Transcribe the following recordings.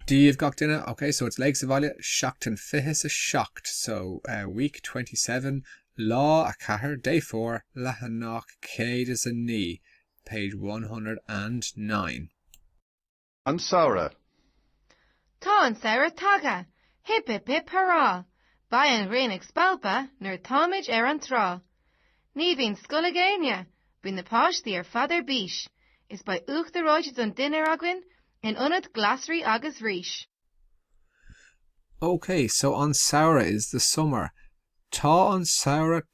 Díobh gach duine. Okay, so it's legs of Alia. Seachtain fihis a shocked. So week 27. Law a cahar. Day 4. Lahanach céad is a ní. Page 109. An Samhradh. Tá an Samhradh taga. Hip hip hip hurrah. By an Reading Spalpa nur táimid an trá. Ní bhín scola géine. Bhín na páistí father bísh. Is by ucht the roiid don dinner agwin in unad glasry agus rísh. Okay, so An Samhradh is the summer. Tá an Samhradh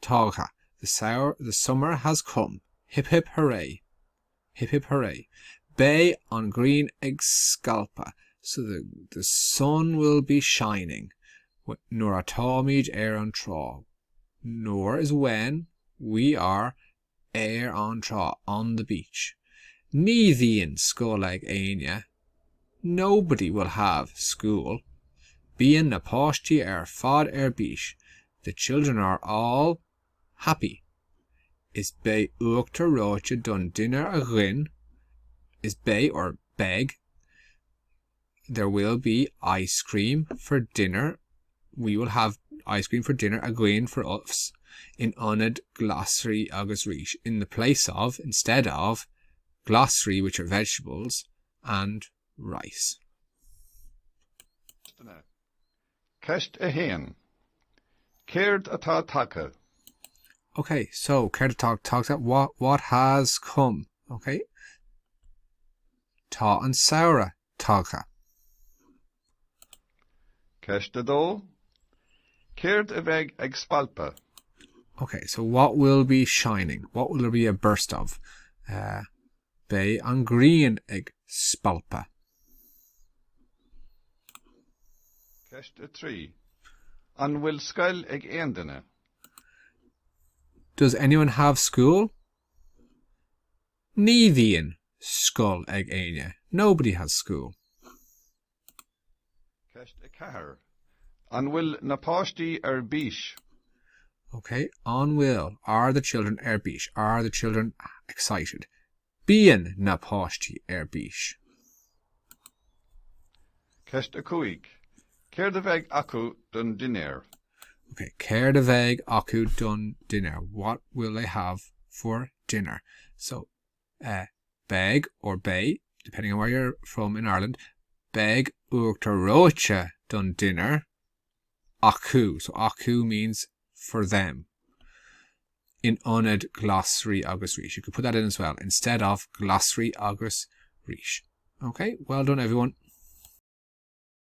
tága. The summer has come. Hip hip hooray. Hip hip hooray. Bay on green ag scalpa. So the sun will be shining. Nor a táimid an trá. Nor is when we are an trá, on the beach. Ní bhíonn scol ag aine. Nobody will have school. Bíonn na páistí fad bísh. The children are all happy. Is bé uachtar ráite don dinner a ghin. Is bé or beg. There will be ice cream for dinner. We will have ice cream for dinner a ghin for us. In unad glasry agus rísh. In the place of, instead of, glasry, which are vegetables, and rice. Ceist a héan. Céard atá taca. Okay, so céard atá taca. What has come? Okay. Tá an Samhradh taca. Ceist a dó. Céard a bheith ag spalpa. Okay, so what will be shining? What will there be a burst of? Bé an green ag spalpa. Ceist a trí. An bhfuil scoil ag aon duine. Does anyone have school? Ní bhíonn scol ag aine. Nobody has school. Ceist a cahar. An bhfuil na páistí bísh. Okay, on will. Are the children bísh? Are the children excited? Bíonn na páistí bísh. Ceist a cuaig. Céard a bheith acu don dinner. Okay, céard a bheith acu don dinner. What will they have for dinner? So, beg or bay, depending on where you're from in Ireland, beg uachtar ráite don dinner. Acu. So acu means for them. In unad glasry agus rísh. You could put that in as well, instead of glasry agus rísh. Okay, well done everyone.